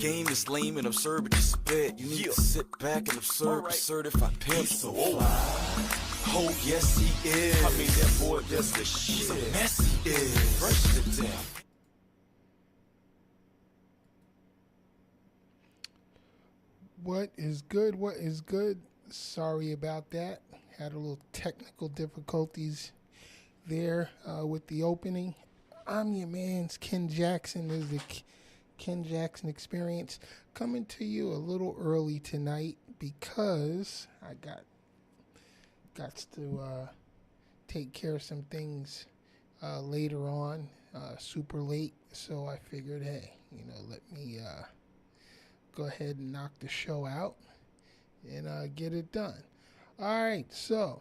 game is lame and absurd, but you spit. You need to sit back and observe. Certified pimp, so fly. Oh yes he is. I mean that boy just the shit. So messy is. Fresh to death. What is good? What is good? Sorry about that. Had a little technical difficulties there with the opening. I'm your man's Ken Jackson. This is the Ken Jackson Experience, coming to you a little early tonight because I got to take care of some things later on, super late. So I figured, hey, let me go ahead and knock the show out and get it done. All right, so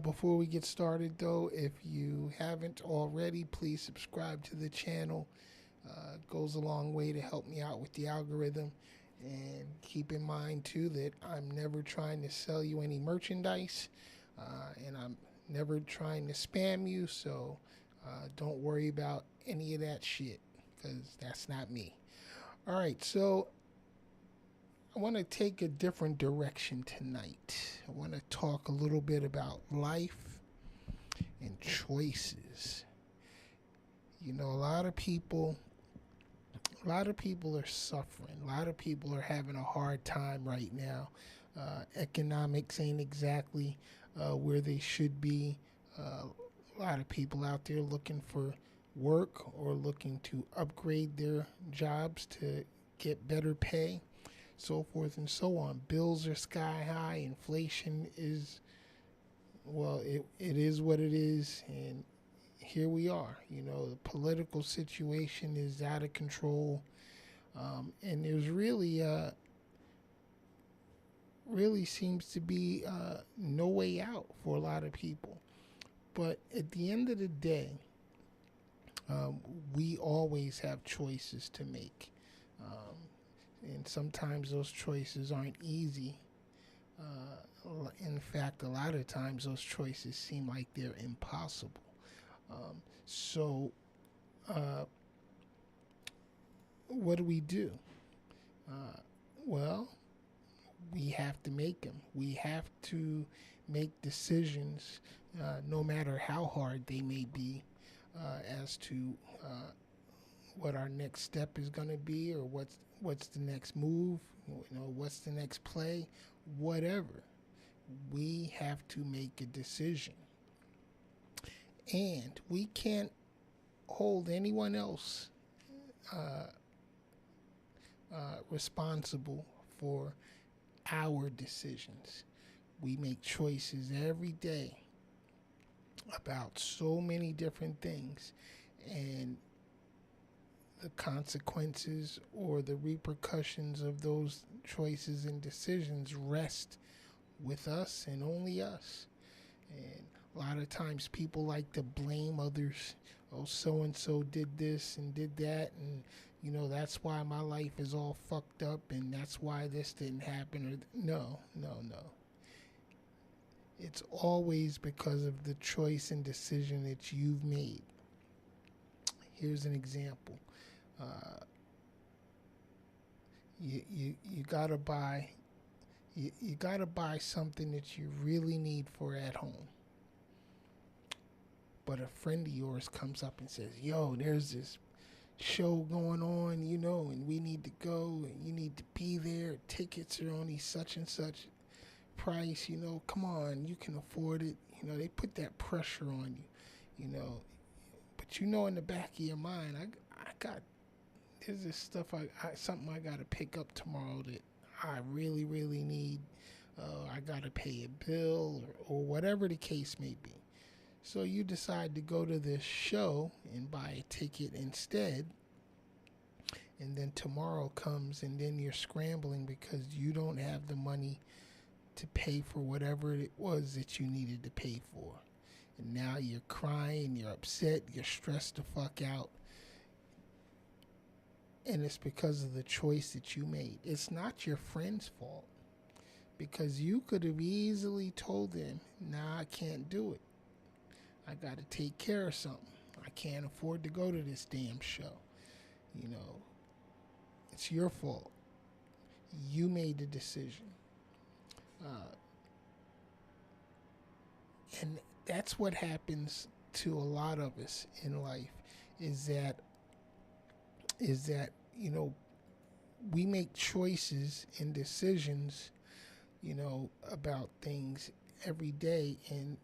before we get started, though, if you haven't already, please subscribe to the channel. It goes a long way to help me out with the algorithm. And keep in mind, too, that I'm never trying to sell you any merchandise, and I'm never trying to spam you, so don't worry about any of that shit, because that's not me. All right, so I want to take a different direction tonight. I want to talk a little bit about life and choices. A lot of people are suffering. A lot of people are having a hard time right now. Economics ain't exactly where they should be. A lot of people out there looking for work or looking to upgrade their jobs to get better pay, so forth and so on. Bills are sky high. Inflation is, well, it is what it is, and here we are. The political situation is out of control, and there's really seems to be no way out for a lot of people. But at the end of the day, we always have choices to make, and sometimes those choices aren't easy. In fact, a lot of times those choices seem like they're impossible. So, what do? Well, we have to make them. We have to make decisions, no matter how hard they may be, as to what our next step is going to be, or what's the next move, what's the next play, whatever. We have to make a decision. And we can't hold anyone else responsible for our decisions. We make choices every day about so many different things, and the consequences or the repercussions of those choices and decisions rest with us and only us. And a lot of times people like to blame others. Oh, so-and-so did this and did that, and that's why my life is all fucked up, and that's why this didn't happen. Or no. It's always because of the choice and decision that you've made. Here's an example. You gotta buy something that you really need for at home. But a friend of yours comes up and says, yo, there's this show going on, and we need to go, and you need to be there. Tickets are only such and such price, come on, you can afford it. They put that pressure on you, but in the back of your mind, there's this stuff, something I got to pick up tomorrow that I really, really need. I got to pay a bill or whatever the case may be. So you decide to go to this show and buy a ticket instead. And then tomorrow comes, and then you're scrambling because you don't have the money to pay for whatever it was that you needed to pay for. And now you're crying, you're upset, you're stressed the fuck out. And it's because of the choice that you made. It's not your friend's fault, because you could have easily told them, nah, I can't do it. I got to take care of something. I can't afford to go to this damn show. It's your fault. You made the decision. Uh, and that's what happens to a lot of us in life is that you know, we make choices and decisions, you know, about things every day, and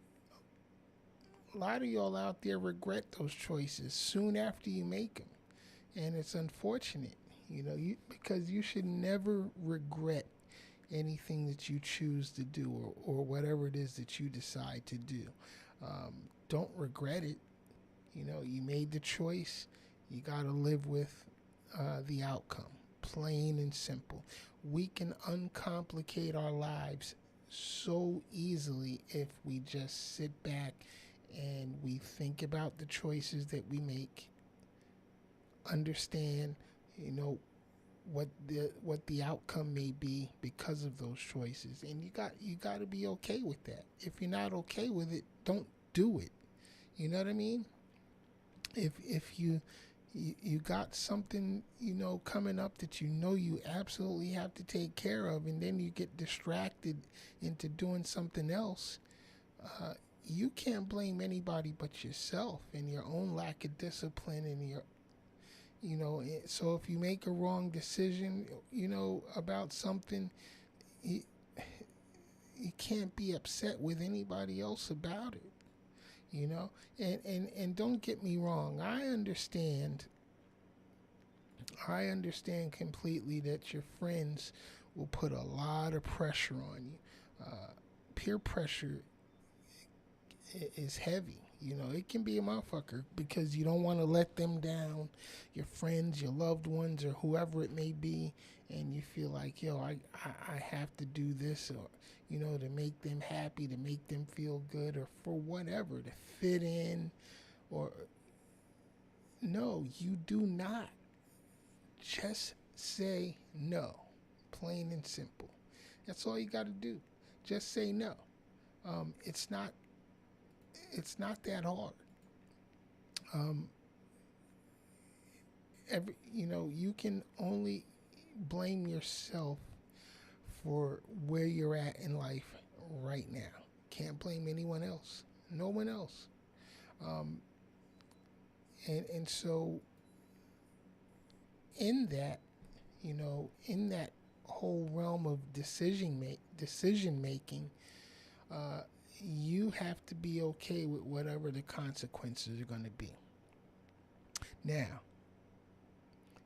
a lot of y'all out there regret those choices soon after you make them, and it's unfortunate, you know, because you should never regret anything that you choose to do, or whatever it is that you decide to do. Don't regret it. You know, you made the choice. You got to live with the outcome, plain and simple. We can uncomplicate our lives so easily if we just sit back and we think about the choices that we make, understand, you know, what the outcome may be because of those choices, and you got to be okay with that. If you're not okay with it, don't do it. You know what I mean? If you got something, you know, coming up that you know you absolutely have to take care of, and then you get distracted into doing something else, you can't blame anybody but yourself and your own lack of discipline and your, you know. So if you make a wrong decision, you know, about something, you, you can't be upset with anybody else about it, you know. And don't get me wrong, I understand completely that your friends will put a lot of pressure on you. Peer pressure is heavy. You know, it can be a motherfucker because you don't want to let them down, your friends, your loved ones, or whoever it may be, and you feel like, yo, I have to do this, or, you know, to make them happy, to make them feel good, or for whatever, to fit in, or no, you do not. Just say no, plain and simple. That's all you got to do. Just say no. It's not that hard. Um, you know, you can only blame yourself for where you're at in life right now. Can't blame anyone else. No one else. And so in that, you know, in that whole realm of decision making, you have to be okay with whatever the consequences are going to be. Now,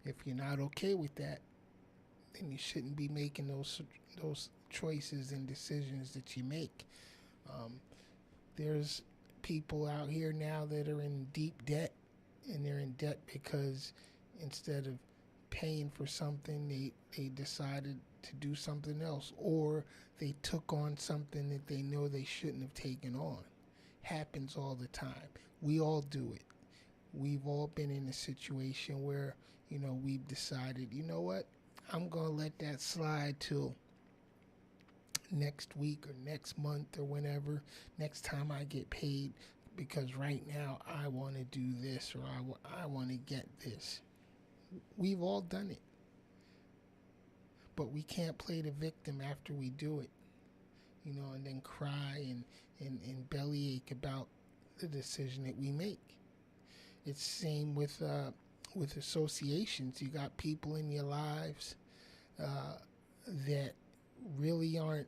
if you're not okay with that, then you shouldn't be making those choices and decisions that you make. There's people out here now that are in deep debt, and they're in debt because instead of paying for something, they decided to do something else, or they took on something that they know they shouldn't have taken on. Happens all the time. We all do it. We've all been in a situation where, you know, we've decided, you know what, I'm going to let that slide till next week or next month or whenever, next time I get paid, because right now I want to do this, or I want to get this. We've all done it. But we can't play the victim after we do it, you know, and then cry and bellyache about the decision that we make. It's the same with associations. You got people in your lives that really aren't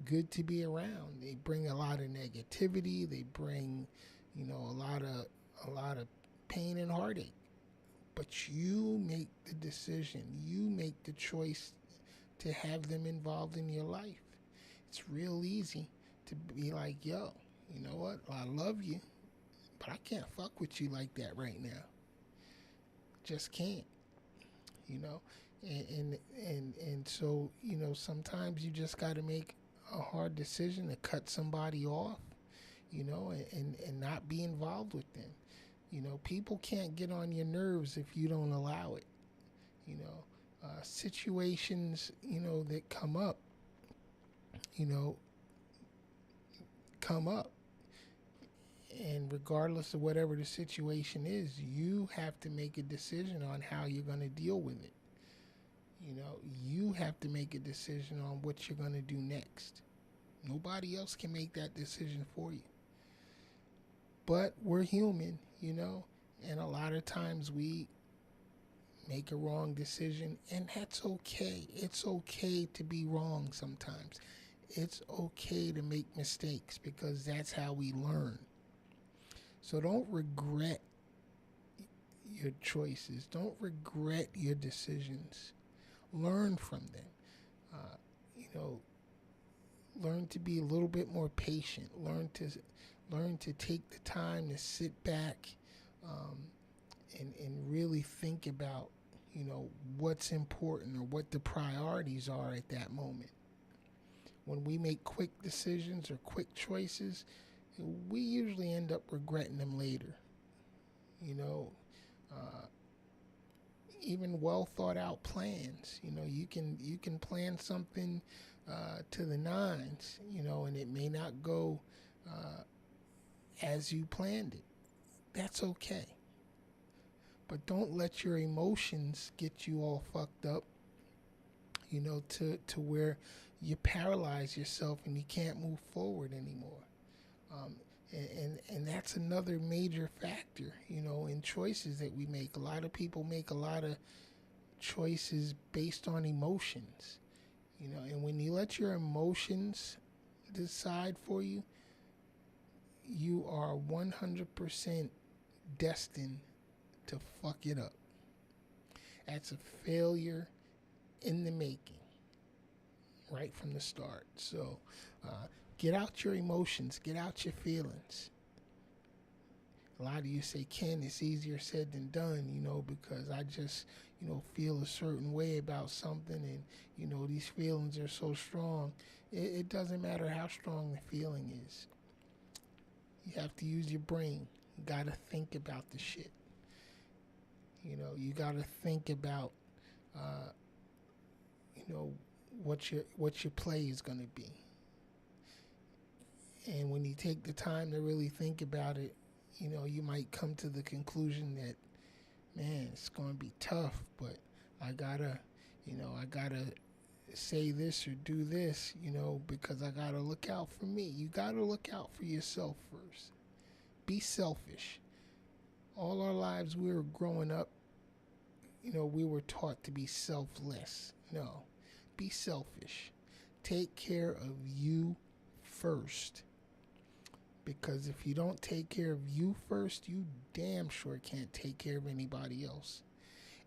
good to be around. They bring a lot of negativity. They bring, you know, a lot of pain and heartache. But you make the decision. You make the choice to have them involved in your life. It's real easy to be like, yo, you know what? I love you, but I can't fuck with you like that right now. Just can't, you know? And so, you know, sometimes you just got to make a hard decision to cut somebody off, you know, and not be involved with them. You know, people can't get on your nerves if you don't allow it. You know, situations, you know, that come up, and regardless of whatever the situation is, you have to make a decision on how you're going to deal with it. You know, you have to make a decision on what you're going to do next. Nobody else can make that decision for you. But we're human, you know, and a lot of times we make a wrong decision, and that's okay. It's okay to be wrong sometimes. It's okay to make mistakes because that's how we learn. So don't regret your choices. Don't regret your decisions. Learn from them. You know, learn to be a little bit more patient. Learn to take the time to sit back and really think about, you know, what's important or what the priorities are at that moment. When we make quick decisions or quick choices, we usually end up regretting them later. You know, even well thought out plans. You know, you can plan something to the nines. You know, and it may not go as you planned it. That's okay. But don't let your emotions get you all fucked up. You know, to where you paralyze yourself and you can't move forward anymore. Um, and that's another major factor, you know, in choices that we make. A lot of people make a lot of choices based on emotions, you know, and when you let your emotions decide for you, you are 100% destined to fuck it up. That's a failure in the making, right from the start. So, get out your emotions, get out your feelings. A lot of you say, Ken, it's easier said than done, you know, because I just, you know, feel a certain way about something, and, you know, these feelings are so strong. It doesn't matter how strong the feeling is. You have to use your brain. You got to think about the shit. You know, you got to think about, you know, what your play is going to be. And when you take the time to really think about it, you know, you might come to the conclusion that, man, it's going to be tough, but I gotta say this or do this, you know, because I gotta look out for me. You gotta look out for yourself first. Be selfish. All our lives we were growing up, you know, we were taught to be selfless. No, be selfish. Take care of you first. Because if you don't take care of you first, you damn sure can't take care of anybody else.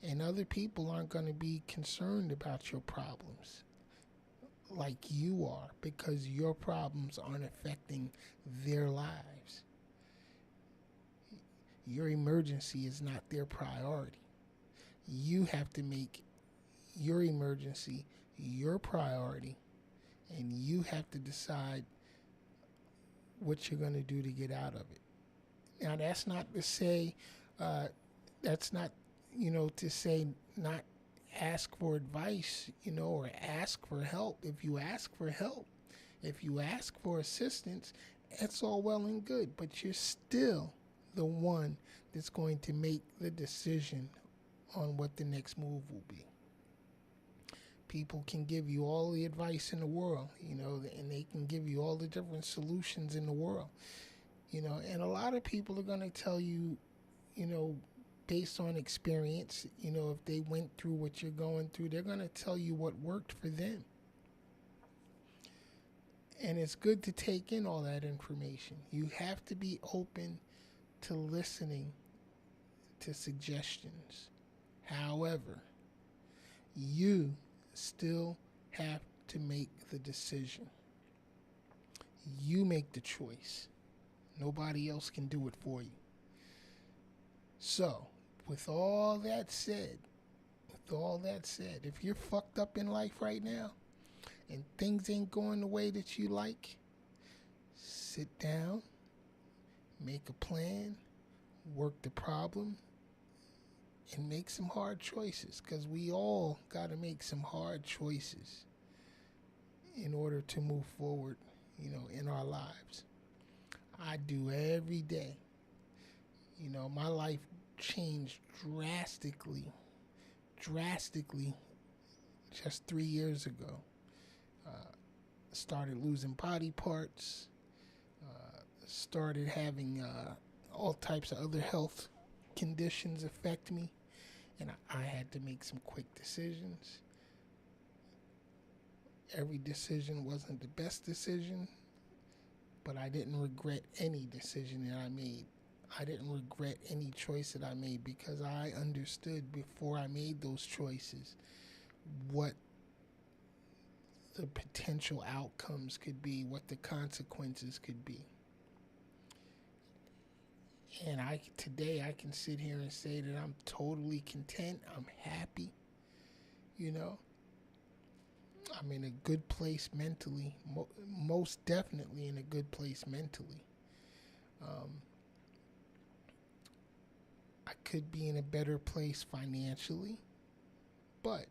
And other people aren't going to be concerned about your problems like you are, because your problems aren't affecting their lives. Your emergency is not their priority. You have to make your emergency your priority, and you have to decide what you're going to do to get out of it. Now, that's not to say, that's not, you know, to say not ask for advice, you know, or ask for help. If you ask for help, if you ask for assistance, it's all well and good, but you're still the one that's going to make the decision on what the next move will be. People can give you all the advice in the world, you know, and they can give you all the different solutions in the world, you know, and a lot of people are going to tell you, you know, based on experience, you know, if they went through what you're going through, they're going to tell you what worked for them. And it's good to take in all that information. You have to be open to listening to suggestions. However, you still have to make the decision. You make the choice. Nobody else can do it for you. So, with all that said, if you're fucked up in life right now and things ain't going the way that you like, sit down, make a plan, work the problem, and make some hard choices, because we all got to make some hard choices in order to move forward, you know, in our lives. I do every day. You know, my life changed drastically just 3 years ago. Started losing body parts, started having all types of other health conditions affect me, and I had to make some quick decisions. Every decision wasn't the best decision, but I didn't regret any decision that I made. I didn't regret any choice that I made because I understood before I made those choices what the potential outcomes could be, what the consequences could be. And today I can sit here and say that I'm totally content. I'm happy. You know, I'm in a good place mentally. Most definitely in a good place mentally. I could be in a better place financially, but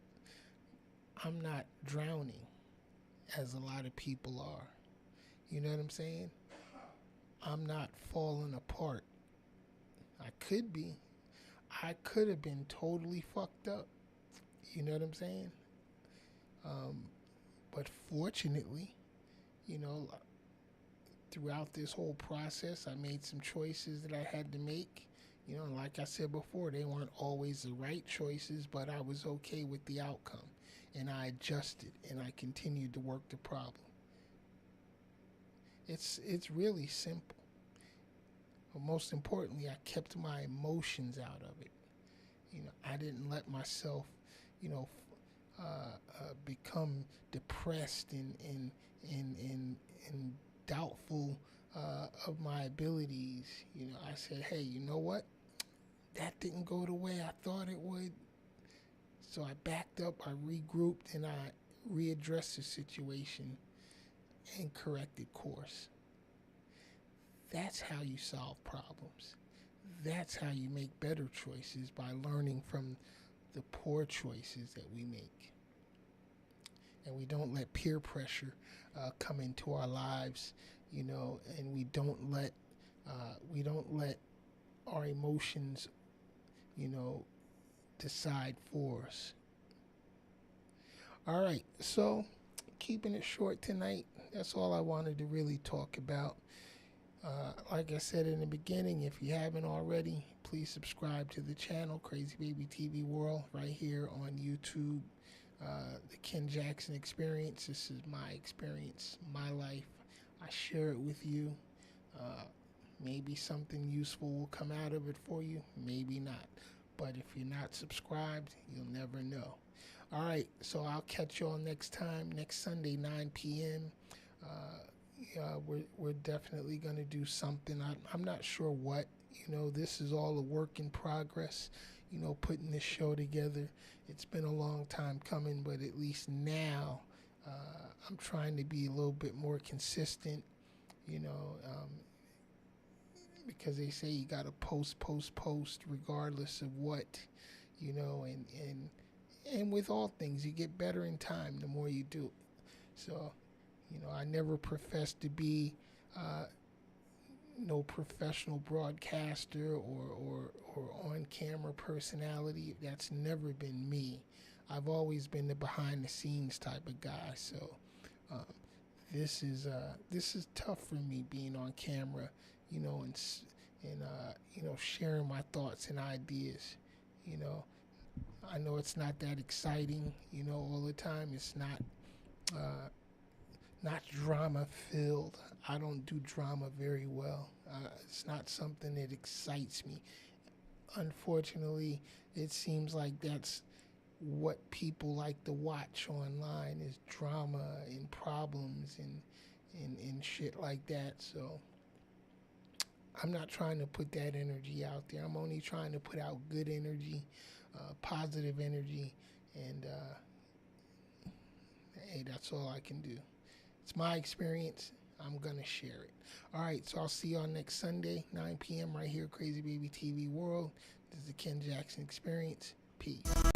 I'm not drowning as a lot of people are. You know what I'm saying? I'm not falling apart. I could be. I could have been totally fucked up. You know what I'm saying? But fortunately, you know, throughout this whole process, I made some choices that I had to make. You know, like I said before, they weren't always the right choices, but I was okay with the outcome. And I adjusted, and I continued to work the problem. It's really simple. But most importantly, I kept my emotions out of it. You know, I didn't let myself, you know, become depressed and doubtful of my abilities. You know, I said, hey, you know what? That didn't go the way I thought it would. So I backed up, I regrouped, and I readdressed the situation and corrected course. That's how you solve problems. That's how you make better choices, by learning from the poor choices that we make. And we don't let peer pressure come into our lives, you know, and we don't let our emotions, you know, decide for us. All right, so keeping it short tonight. That's all I wanted to really talk about. Like I said in the beginning, if you haven't already, please subscribe to the channel, Crazy Baby TV World, right here on YouTube. The Ken Jackson Experience. This is my experience, my life. I share it with you. Maybe something useful will come out of it for you, maybe not. But if you're not subscribed, you'll never know. All right, so I'll catch y'all next time, next Sunday, 9 p.m. We're definitely going to do something. I'm not sure what. You know, this is all a work in progress, you know, putting this show together. It's been a long time coming, but at least now I'm trying to be a little bit more consistent, you know, because they say you got to post regardless of what, you know, and with all things, you get better in time the more you do. So, you know, I never professed to be no professional broadcaster or on-camera personality. That's never been me. I've always been the behind-the-scenes type of guy. So this is tough for me, being on camera, you know, and you know, sharing my thoughts and ideas. You know, I know it's not that exciting, you know, all the time. It's not drama filled. I don't do drama very well. It's not something that excites me. Unfortunately, it seems like that's what people like to watch online, is drama and problems and shit like that. So I'm not trying to put that energy out there. I'm only trying to put out good energy, positive energy, and hey, that's all I can do. It's my experience. I'm going to share it. All right, so I'll see you on next Sunday, 9 p.m. right here, Crazy Baby TV World. This is the Ken Jackson Experience. Peace.